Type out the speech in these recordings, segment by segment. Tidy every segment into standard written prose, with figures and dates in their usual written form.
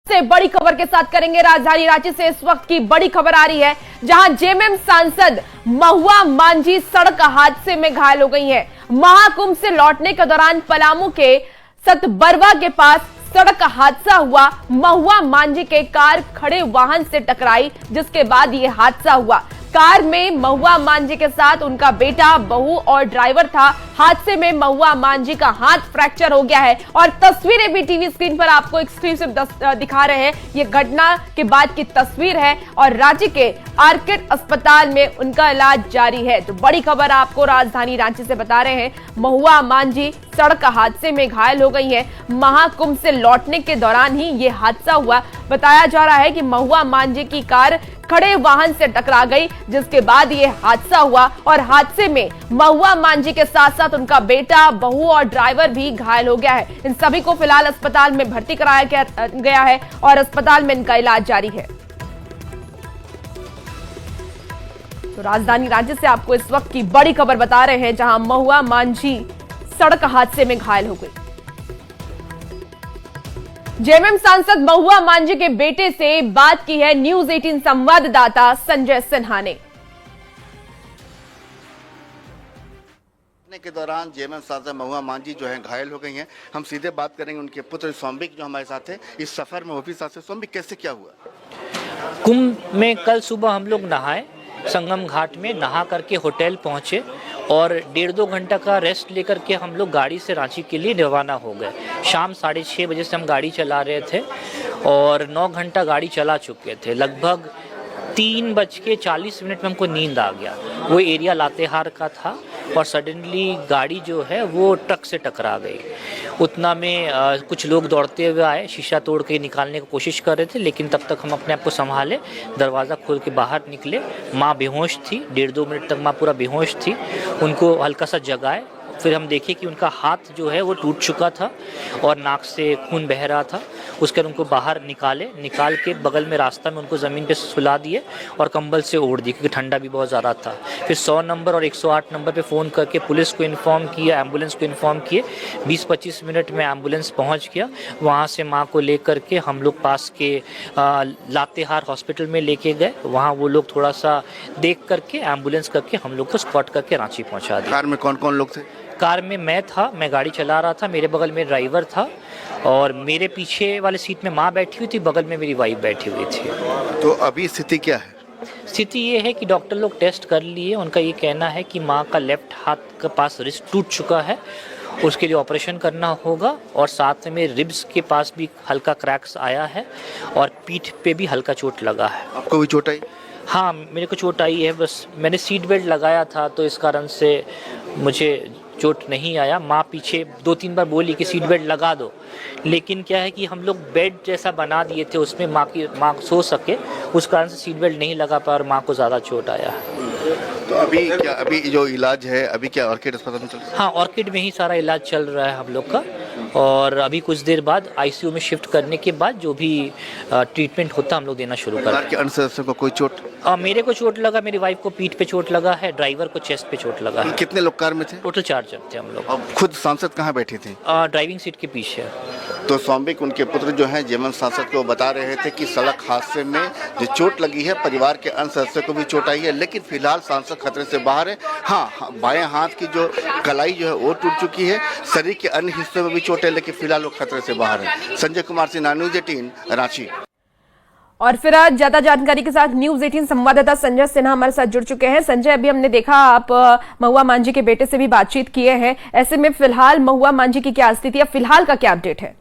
से बड़ी खबर के साथ करेंगे। राजधानी रांची से इस वक्त की बड़ी खबर आ रही है, जहां जेएमएम सांसद महुआ मांझी सड़क हादसे में घायल हो गई हैं। महाकुंभ से लौटने के दौरान पलामू के सतबरवा के पास सड़क हादसा हुआ। महुआ मांझी के कार खड़े वाहन से टकराई, जिसके बाद यह हादसा हुआ। कार में महुआ मांझी के साथ उनका बेटा, बहू और ड्राइवर था। हादसे में महुआ मांझी का हाथ फ्रैक्चर हो गया है और तस्वीरें भी टीवी स्क्रीन पर आपको एक्सक्लूसिव दिखा रहे हैं। ये घटना के बाद की तस्वीर है और रांची के आर्किड अस्पताल में उनका इलाज जारी है। तो बड़ी खबर आपको राजधानी रांची से बता रहे हैं, महुआ मांझी सड़क हादसे में घायल हो गई है। महाकुंभ से लौटने के दौरान ही ये हादसा हुआ। बताया जा रहा है कि महुआ मांझी की कार खड़े वाहन से टकरा गई, जिसके बाद ये हादसा हुआ और हादसे में महुआ मांझी के साथ साथ उनका बेटा, बहू और ड्राइवर भी घायल हो गया है। इन सभी को फिलहाल अस्पताल में भर्ती कराया गया है और अस्पताल में इनका इलाज जारी है। तो राजधानी रांची से आपको इस वक्त की बड़ी खबर बता रहे हैं, जहां महुआ मांझी सड़क हादसे में घायल हो गई। जेएमएम सांसद महुआ मांझी के बेटे से बात की है न्यूज 18 संवाददाता संजय सिन्हा ने। के दौरान जेएमएम सांसद महुआ मांझी जो है घायल हो गई हैं। हम सीधे बात करेंगे उनके पुत्र सौम्बिक जो हमारे साथ है इस सफर में, वो भी साथ है। सौम्बिक, कैसे क्या हुआ? कुंभ में कल सुबह हम लोग नहाए, संगम घाट में नहा करके होटल पहुंचे और 1.5-2 घंटा का रेस्ट लेकर के हम लोग गाड़ी से रांची के लिए रवाना हो गए। शाम 6:30 बजे से हम गाड़ी चला रहे थे और 9 घंटा गाड़ी चला चुके थे। लगभग 3:40 में हमको नींद आ गया। वो एरिया लातेहार का था और सडनली गाड़ी जो है वो ट्रक से टकरा गई। उतना में कुछ लोग दौड़ते हुए आए, शीशा तोड़ के निकालने की कोशिश कर रहे थे, लेकिन तब तक हम अपने आप को संभाले, दरवाज़ा खोल के बाहर निकले। माँ बेहोश थी, 1.5-2 मिनट तक माँ पूरा बेहोश थी। उनको हल्का सा जगाए, फिर हम देखे कि उनका हाथ जो है वो टूट चुका था और नाक से खून बह रहा था। उसके बाद उनको बाहर निकाल के बगल में रास्ता में उनको ज़मीन पे सुला दिए और कंबल से ओढ़ दिए, क्योंकि ठंडा भी बहुत ज़्यादा था। फिर 100 नंबर और 108 नंबर पे फ़ोन करके पुलिस को इन्फॉर्म किया, एम्बुलेंस को इन्फॉर्म किए। 20-25 मिनट में एम्बुलेंस पहुँच गया। वहाँ से माँ को ले करके हम लोग पास के लातेहार हॉस्पिटल में लेके गए। वहाँ वो लोग थोड़ा सा देख करके एम्बुलेंस करके हम लोग को स्पॉट करके रांची पहुँचा दिया। कार में कौन कौन लोग थे? कार में मैं था, मैं गाड़ी चला रहा था, मेरे बगल में ड्राइवर था और मेरे पीछे वाले सीट में माँ बैठी हुई थी, बगल में मेरी वाइफ बैठी हुई थी। तो अभी स्थिति क्या है? स्थिति ये है कि डॉक्टर लोग टेस्ट कर लिए। उनका ये कहना है कि माँ का लेफ्ट हाथ का पास रिस्ट टूट चुका है, उसके लिए ऑपरेशन करना होगा और साथ में रिब्स के पास भी हल्का क्रैक्स आया है और पीठ पे भी हल्का चोट लगा है। आपको भी चोट आई? हाँ, मेरे को चोट आई है, बस मैंने सीट बेल्ट लगाया था तो इस कारण से मुझे चोट नहीं आया। माँ पीछे 2-3 बार बोली कि सीट बेल्ट लगा दो, लेकिन क्या है कि हम लोग बेड जैसा बना दिए थे उसमें माँ सो सके, उस कारण से सीट बेल्ट नहीं लगा पाया और माँ को ज़्यादा चोट आया। तो अभी जो इलाज है अभी क्या ऑर्किड अस्पताल में चल रहा है? हाँ, ऑर्किड में ही सारा इलाज चल रहा है हम लोग का और अभी कुछ देर बाद आईसीयू में शिफ्ट करने के बाद जो भी ट्रीटमेंट होता हम लोग देना शुरू करेंगे। परिवार के अन्य सदस्यों को कोई चोट? मेरे को चोट लगा, मेरी वाइफ को पीठ पे चोट लगा है, ड्राइवर को चेस्ट पे चोट लगा है। कितने लोग कार में थे? टोटल 4 जन थे हम लोग। अब खुद सांसद कहाँ बैठी थी? ड्राइविंग सीट के पीछे। तो सौम्बिक, उनके पुत्र जो हैं जेएमएम सांसद को बता रहे थे कि सड़क हादसे में जो चोट लगी है, परिवार के अन्य सदस्यों को भी चोट आई है, लेकिन फिलहाल सांसद खतरे से बाहर है। हाँ, बाएं हाथ की जो कलाई जो है वो टूट चुकी है, शरीर के अन्य हिस्सों में भी चोट है, लेकिन फिलहाल वो खतरे से बाहर है। संजय कुमार सिन्हा, न्यूज 18 रांची। और फिर आज ज्यादा जानकारी के साथ न्यूज 18 संवाददाता संजय सिन्हा हमारे साथ जुड़ चुके हैं। संजय, अभी हमने देखा आप महुआ मांझी के बेटे से भी बातचीत किए हैं, ऐसे में फिलहाल महुआ मांझी की क्या स्थिति है, फिलहाल का क्या अपडेट है?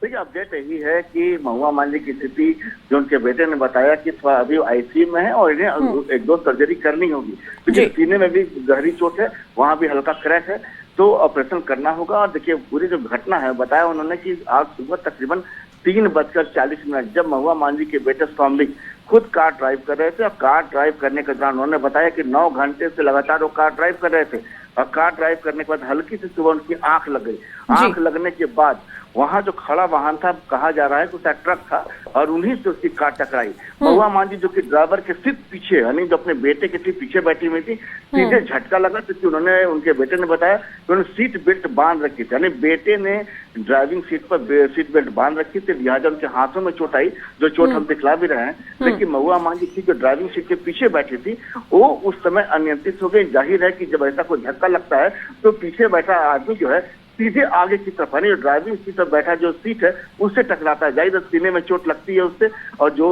देखिए, अपडेट यही है कि महुआ मांझी की स्थिति जो उनके बेटे ने बताया कि अभी आईसीयू में है और इन्हें 1-2 सर्जरी करनी होगी, क्योंकि सीने में भी गहरी चोट है, वहाँ भी हल्का क्रैक है, तो ऑपरेशन करना होगा। और देखिए, पूरी जो घटना है बताया उन्होंने कि आज सुबह तकरीबन 3:40 जब महुआ मांझी के बेटे सौम्बिक खुद कार ड्राइव कर रहे थे और कार ड्राइव करने के दौरान उन्होंने बताया कि 9 घंटे से लगातार वो कार ड्राइव कर रहे थे और कार ड्राइव करने के बाद हल्की सी सुबह उनकी आंख लग गई। आंख लगने के बाद वहां जो खड़ा वाहन था, कहा जा रहा है कि उसका ट्रक था और उन्हीं से उसकी कार टकराई। महुआ मांझी जो कि ड्राइवर के सिर्फ पीछे, यानी जो अपने बेटे के ठीक पीछे बैठी हुई थी, सीधे झटका लगा, क्योंकि उन्होंने, उनके बेटे ने बताया कि उन्होंने सीट बेल्ट बांध रखी थी, यानी बेटे ने ड्राइविंग सीट पर सीट बेल्ट बांध रखी थी, लिहाजा उनके हाथों में चोट आई, जो चोट हम दिखला भी रहे हैं। लेकिन महुआ मांझी थी जो ड्राइविंग सीट के पीछे बैठी थी, वो उस समय अनियंत्रित हो गई। जाहिर है कि जब ऐसा कोई झटका लगता है तो पीछे बैठा आदमी जो है सीधे आगे की तरफ, यानी ड्राइविंग सीट पर बैठा जो सीट है उससे टकराता है। जाहिर सीने में चोट लगती है उससे, और जो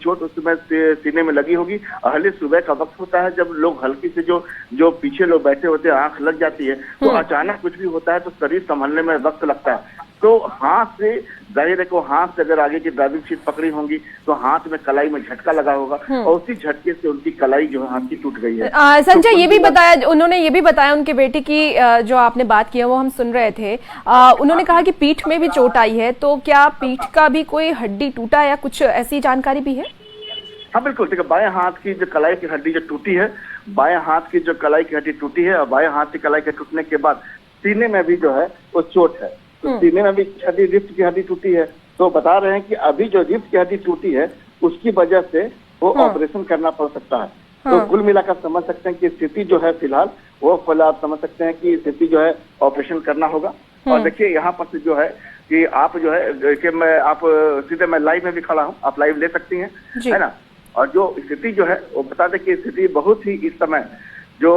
चोट उस समय सीने में लगी होगी। अहले सुबह का वक्त होता है जब लोग हल्की से जो पीछे लोग बैठे होते हैं आंख लग जाती है, तो अचानक कुछ भी होता है तो शरीर संभलने में वक्त लगता है। तो हाथ से, जाहिर है कि हाथ से अगर आगे की ड्राइविंग सीट पकड़ी होंगी तो हाथ में कलाई में झटका लगा होगा और उसी झटके से उनकी कलाई जो है हाथ की टूट गई है। संजय, ये भी बताया, उन्होंने ये भी बताया उनके बेटे की, जो आपने बात की है वो हम सुन रहे थे, उन्होंने कहा कि पीठ में भी चोट आई है, तो क्या पीठ का भी कोई हड्डी टूटा या कुछ ऐसी जानकारी भी है? हाँ बिल्कुल, देखिए बाएं हाथ की जो कलाई की हड्डी जो टूटी है, बाएं हाथ की जो कलाई की हड्डी टूटी है, और बाएं हाथ की कलाई के टूटने के बाद सीने में भी जो है वो चोट है। तो सीने में भी हड्डी, रिफ्ट की हड्डी टूटी है। तो बता रहे हैं कि अभी जो रिफ्ट की हड्डी टूटी है उसकी वजह से वो ऑपरेशन करना पड़ सकता है। तो कुल मिलाकर समझ सकते हैं कि स्थिति जो है फिलहाल आप समझ सकते हैं कि स्थिति जो है ऑपरेशन करना होगा। और देखिए यहाँ पर से जो है कि आप जो है कि मैं लाइव में भी खड़ा हूँ, आप लाइव ले सकती हैं, है ना। और जो स्थिति जो है वो बता दें कि स्थिति बहुत ही इस समय जो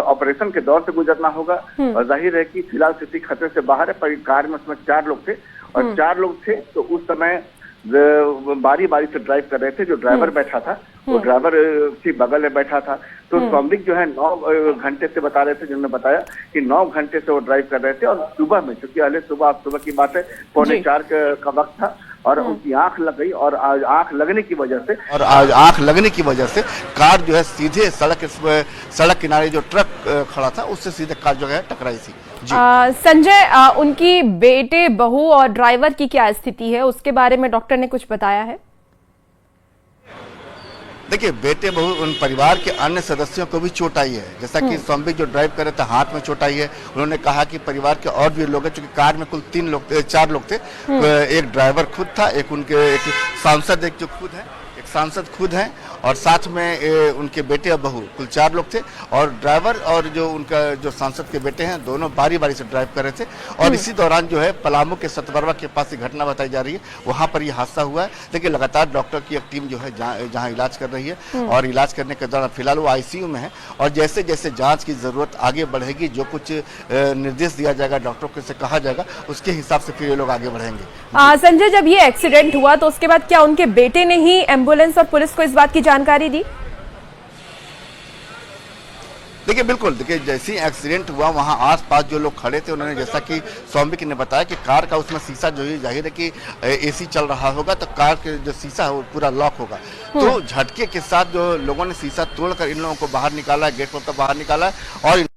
ऑपरेशन के दौर से गुजरना होगा। और जाहिर है कि फिलहाल स्थिति खतरे से बाहर है। पर कार में उसमें 4 लोग थे, और 4 लोग थे तो उस समय बारी बारी से ड्राइव कर रहे थे। जो ड्राइवर बैठा था वो ड्राइवर की बगल में बैठा था। तो स्वामिक जो है 9 घंटे से बता रहे थे, जिन्होंने बताया कि 9 घंटे से वो ड्राइव कर रहे थे। और सुबह में, क्योंकि अगले सुबह की बात है, 3:45 का वक्त था, और उनकी आंख लग गई, और आंख लगने की वजह से कार जो है सीधे सड़क किनारे जो ट्रक खड़ा था उससे सीधे कार जो है टकराई थी। संजय, उनकी बेटे, बहू और ड्राइवर की क्या स्थिति है, उसके बारे में डॉक्टर ने कुछ बताया है? देखिए, बेटे बहू उन परिवार के अन्य सदस्यों को भी चोट आई है। जैसा कि स्वामी जो ड्राइव कर रहे थे हाथ में चोट आई है। उन्होंने कहा कि परिवार के और भी लोग हैं, चूंकि कार में कुल 4 लोग थे। एक ड्राइवर खुद था, एक सांसद, एक सांसद खुद हैं, और साथ में उनके बेटे और बहू, कुल 4 लोग थे। और ड्राइवर और जो उनका जो सांसद के बेटे हैं, दोनों बारी बारी से ड्राइव कर रहे थे। और इसी दौरान जो है पलामू के सतबरवा के पास ये घटना बताई जा रही है, वहां पर यह हादसा हुआ है। देखिए, लगातार डॉक्टर की एक टीम जो है जहां इलाज कर रही है, और इलाज करने के दौरान फिलहाल वो आईसीयू में है। और जैसे जैसे जांच की जरूरत आगे बढ़ेगी, जो कुछ निर्देश दिया जाएगा, डॉक्टरों से कहा जाएगा, उसके हिसाब से फिर ये लोग आगे बढ़ेंगे। संजय, जब ये एक्सीडेंट हुआ तो उसके बाद क्या उनके बेटे ने ही एम्बुलेंस और पुलिस को इस बात की जानकारी दी? देखिए, बिल्कुल, देखिए जैसे ही एक्सीडेंट हुआ वहां आसपास जो लोग खड़े थे, उन्होंने, जैसा कि स्वामिक ने बताया कि कार का उसमें शीशा जो है, जाहिर है कि एसी चल रहा होगा तो कार के जो शीशा है वो पूरा लॉक होगा। तो झटके के साथ जो लोगों ने शीशा तोड़कर इन लोगों को बाहर निकाला, गेट पर बाहर निकाला, और